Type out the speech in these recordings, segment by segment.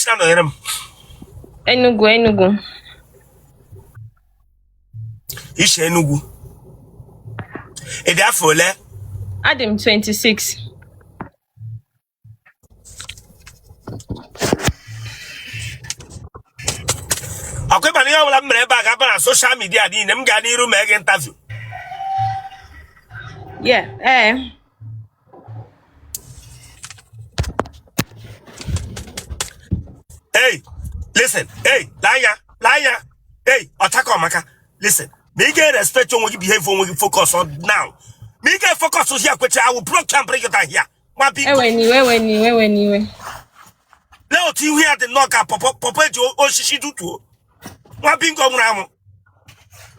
Which town are you? Enugu. Ish Enugu. Therefore, I'm 26. Okay, but you will have back on social media. I'm getting room interview. Yeah, Hey, listen. Hey, Laya. Hey, Otako Maka. Listen. Me get respect on what you behave on what you focus on now. Me get focus on here, which I will block and break it down here. One big. Anyway. Let you hear the knocker, Papa Joe, or she do too. One big go round.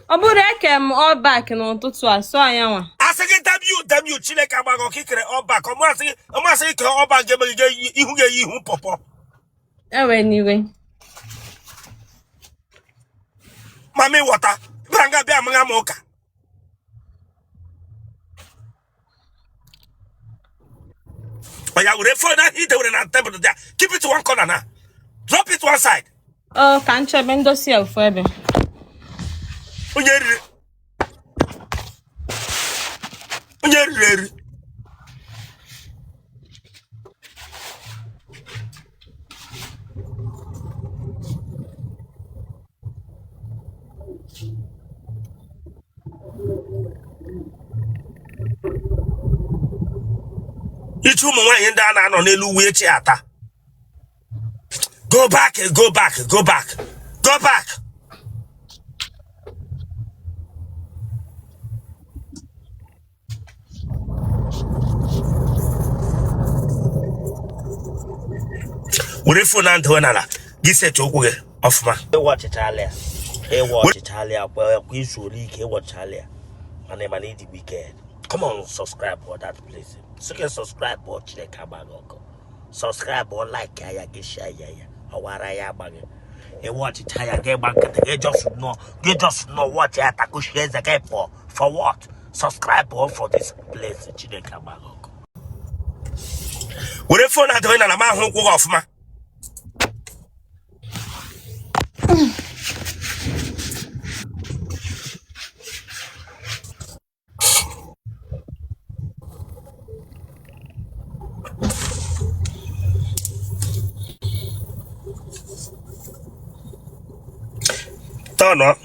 Obureke all back no tutu aso anyanwa. Asake W Chile Kabago kikere all back. I'm saying all back you papa. Anyway. Mami water. Branga be amanga moka. But I would refer that he would not table there. Keep it to one corner now. Drop it to one side. Oh, can't you bend yourself for me? Unyeri. Ichu mo wan yin da na no n'elu we chi ata. Go back. We phone and honala. Gise chokwe of ma. Hey, watch Italia. Well, we should leak. Hey, watch Italia. My name is the Wicked. Come on, subscribe for that, please. So can subscribe or check Kabago. Subscribe or like ya get share ya. Awara bag. Hey, watch Italia. Get back. Get just know what ya taku shares again for what? Subscribe or for this place. Chile Kabago. We phone and honala ma hu ko of ma. Turn on.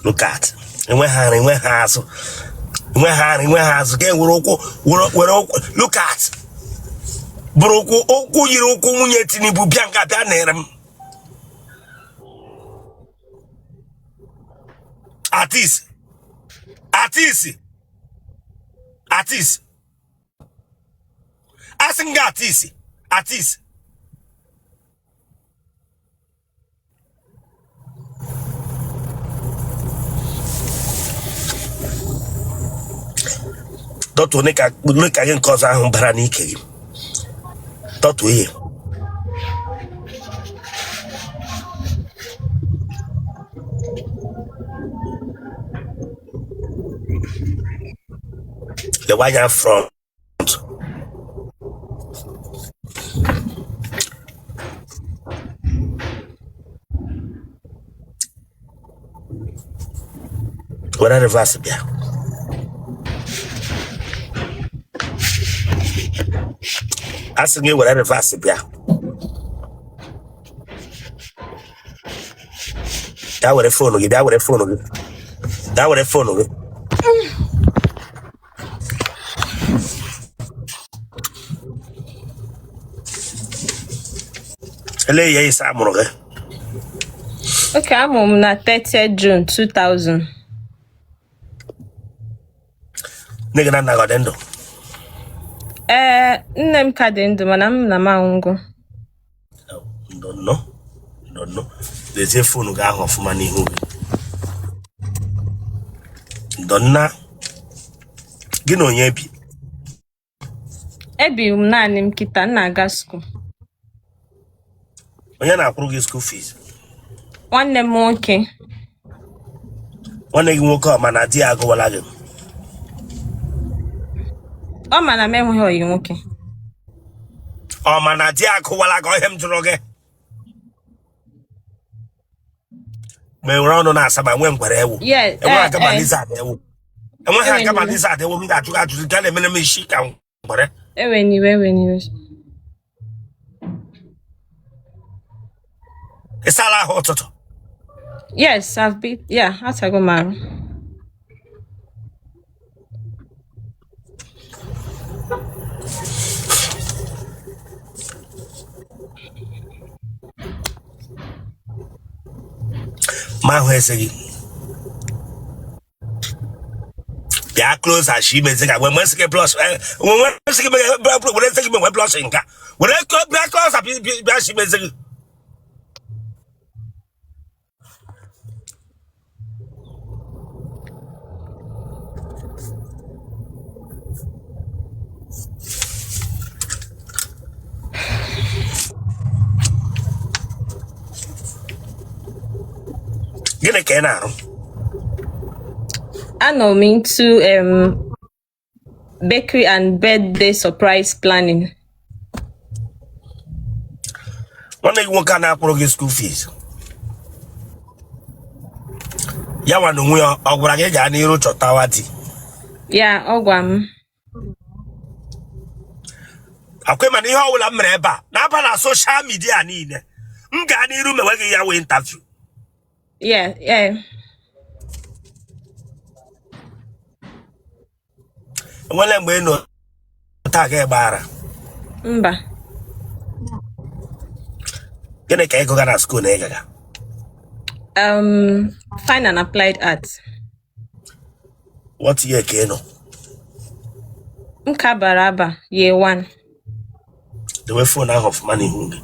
Look at. And when has. Get look at. Broko oku yiroko munye tinibu bianca danerem. Artist. Asking artist. Don't look again cause I'm baraniki. Don't we? The wire front. What are the reverse here? Asking you what are the reverse here? That would a phone of you. Hello, yes, I'm okay. Okay, I'm on 30th June 2000. Nigga na got endo. Nnem ka dị ndụ mana m na mango. Don't know. There's a phone ga ahụ ọfụma n'ihu. Donna. Gị na onye bi? Ebi m naanị m kita na-aga school. Onye na-akwụrụ gị school fees? Nwanne m nwoke. Nwanne gị nwoke ọ mana di agụwala gị? Ọ ma na m enweghị oyi nwoke. Ọ ma na di akụwala gị ihe m jụrụ gị. Ma enwere ọnụ na-asaba nwe ngwere ewu. Yes, Enweghị agama lizard ewu. Enweghị agama lizard ewu m ga-ajụ gị ajụjụ ga na-emere m isi ka ngwere. Eweniwe. Ị sala ahụ ụtụtụ? Yes, I've been, yeah, asago m arụ. Ma ahụ ese gị. Bịa close as she mezi ka when sike plus when sike when sike when plus nka. When bịa close up bịa she mezi gị. Gịnị ka ị na-arụ? Anọ m into bakery and birthday surprise planning. Nwanne gị nwoke a na-akwụrụ gị school fees. Ya nwa n'onwe ya ọ gwara gị gaa n'iru chọtawa di. Ya, ọ gwa m. Akwe mana ihe ọbụla m mere ebe a na-aba na social media niile. M gaa n'iru mewe gị ya wee interview. Yeah. Nwere mgbe ị nọ taa ga egbara. Mba. Gịnị ka ị gụga na school na ị gaga? Fine and applied arts. What year ka ị nọ? Nka bara aba, year 1. The way phone ahụ ọfụma n'ihu gị.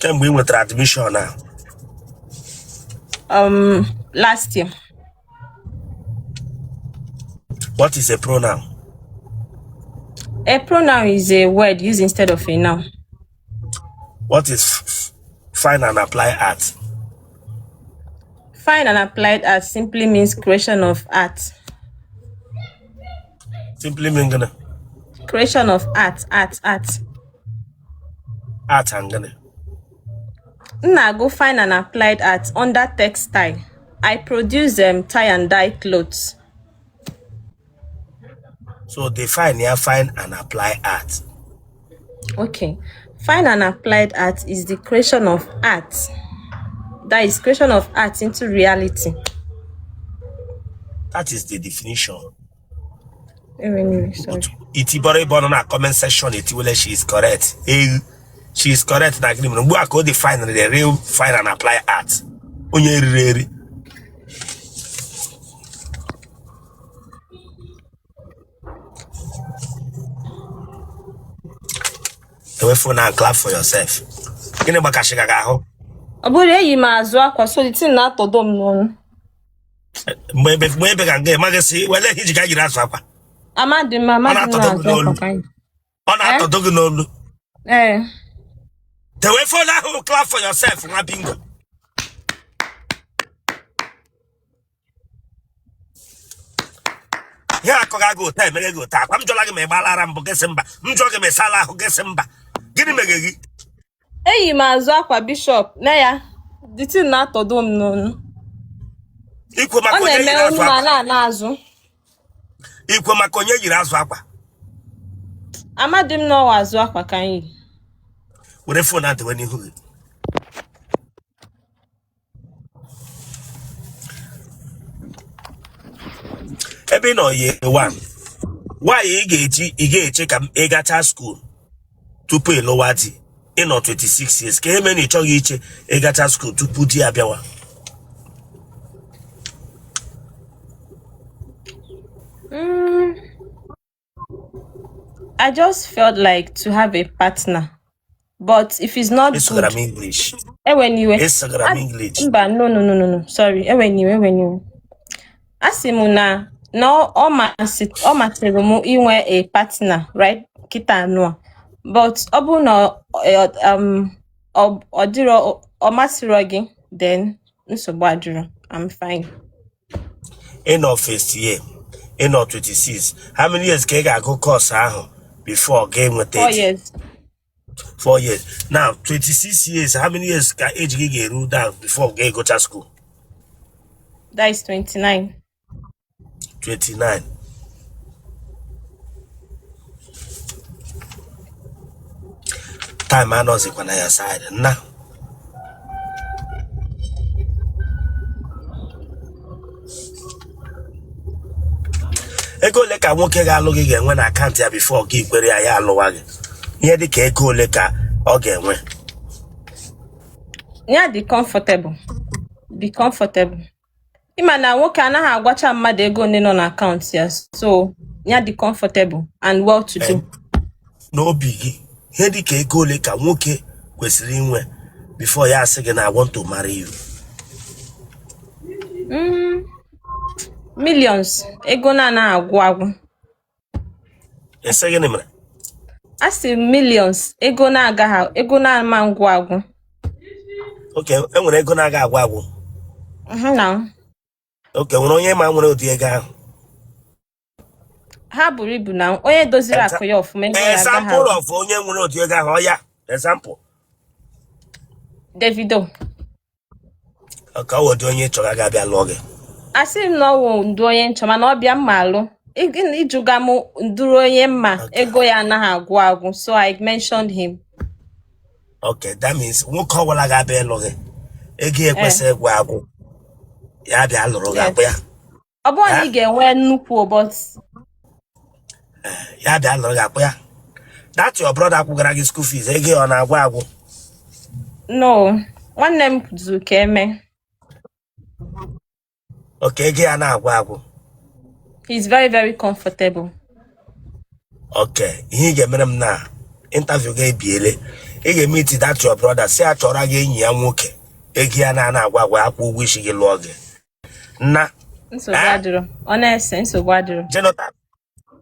Kemgbe ị nwetara admission na? Last year. What is a pronoun? A pronoun is a word used instead of a noun. What is fine and applied art? Fine and applied art simply means creation of art. Simply mean gonna? Creation of art. Art and gonna? Go fine and applied art under textile. I produce tie and dye clothes. So define here fine and apply art. Okay. Fine and applied art is the creation of art. That is creation of art into reality. That is the definition. Sorry. Itibore born on a comment section, she is correct. She is correct. Like we are called define the real fine and apply art. Onye away phone and clap for yourself. Gịnị gbaka shiga ga ahụ? Ọ bụrụ eyi m azụ akwa so the thing na-atọdo m n'ọnụ. Mgbe ebe ga nga magasi wele hiji ga jiri azụ akwa. Amadi m azụ akwa ka anyị. Ọ na-atọdo gị n'olu. The way phone ahụ clap for yourself nwa bingo. Ya akọga go ta emege go ta. Akwa m jụla gị ma ị gbalara mbụ gị sị mba. M jụọ gị ma ị sala ahụ gị sị mba. Gịnị mere gị? Eyi m azụ akwa bishop na ya the thing na-atọdo m n'ọnụ. Ikwe maka onye jiri azụ akwa. Na-azụ. Ikwe maka onye jiri azụ akwa. Amadi m n'ọwa azụ akwa ka anyị. Were phone and when you ebe no ye one. Why you ga-eche ka ị gacha school tupu ịlụwa di ị nọ 26 years ka eme na ị chọghị iche ị gacha school tupu di abịawa. I just felt like to have a partner. But if it's not good, English. English. No. Sorry. Anyway. Asimuna, no, all masịrị m inwe a partner, right? Kita anọ. But ọ bụ na ọ dịrọ ọ masịrị gị, then nsogbu adịrọ. I'm fine. In office, yeah. in or 26. How many years can I go course before game with 4 years. 4 years. Now 26 years. How many years can age get ruled down before go to school? That is 29. 29. Time I know on your side now. Ego leka nwoke ga-alụ gị ga-enwe na akaụntụ ya before gị kwere ya alụwa gị. Ihe dị ka ego ole ka ọ ga-enwe? Yeah, be comfortable. Be comfortable. Ima na nwoke anaghị agwacha mmadụ ego nne nọ na akaụntụ ya. So, yeah, be comfortable and well to do. N'obi gị, ihe dị ka ego ole ka nwoke kwesịrị inwe before ya asị gị na I want to marry you? Millions. Ego na agwụ. Ese gịnị mere? I say millions. Ego na ama agwụ. Okay, enwere ego na aga agwụ. Now. Okay, nwere onye ma nwere ụdị ego ahụ. Ha buru ibu na onye doziri akụ ya ọfụma. Example of onye nwere ụdị ego ahụ ya. Example. Davido. Okay, ọ dị onye chọrọ ga-abịa lụọ gị. Asị m na ọwụ ndu onye nchọma na ọbịa mma alụ. Ijuga m nduru onye mma ego ya anaghị agwụ. So I mentioned him. Okay, that means nwoke ọbụla ga-abịa ịlụ gị. Ego ekwesịghị agwụ. Ya bịa lụrụ gị akpa ya. Ọ bụrụ na ị ga-enwe nnukwu ụbọchị. Ya bịa lụrụ gị akpa ya. That your brother akwụgara gị school fees, ego ọ na-agwụ? No, nwanne m zuru ka eme. Okay, ego ya na-agwụ. He's very, very comfortable. Okay, ihe ị ga-emere m na interview ga-ebiele. Ị ga-emeti that your brother si achọrọ gị enyi ya nwoke. Ego ya na-agwụ akwụ ụgwọ isi gị lụọ gị. Nna. Nsogbu adịrọ. Honest, nsogbu adịrọ.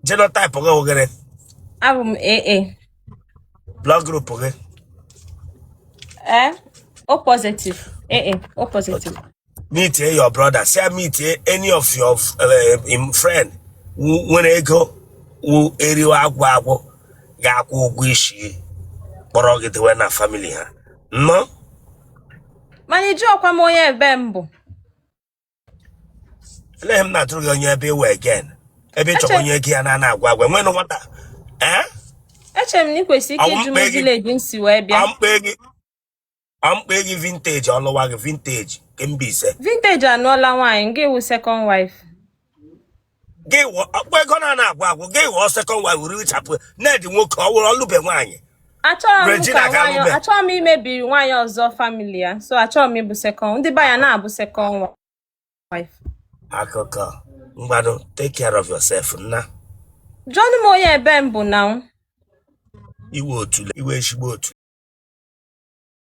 Genotype gị ogere? Abụ m AA. Blood group gị? O positive. AA, O positive. Okay. Meet your brother. Say meet any of your friend when ego who eriwa agwụ ga-akwụ ụgwọ isi kpọrọ gị dewe na family ha. No? Mana iji ọkwa m onye ebe mbụ. Ele m na-atụrụ gị onye ebe iwe again. Ebe chọrọ onye ego ya na-agwụ nwere nwata. Echere m na ị kwesịrị ike ịjụ m village nsi wee bịa. Amkpa gị vintage ọlụwa gị vintage kembise. Vintage anụọla nwaanyị gị wụ second wife. Gị wụ ọkpa ego na-agwụ gị wụ second wife wuru chapụ ned nwoke ọ wụrụ ọlụbe nwaanyị. Achọrọ m imebiri nwaanyị ọzọ family ya. So achọrọ m ịbụ second. Ndị baya na-abụ second wife. Akụkọ mgbado, take care of yourself nna. Jụọnụ m onye ebe mbụ na iwe ezigbo otu.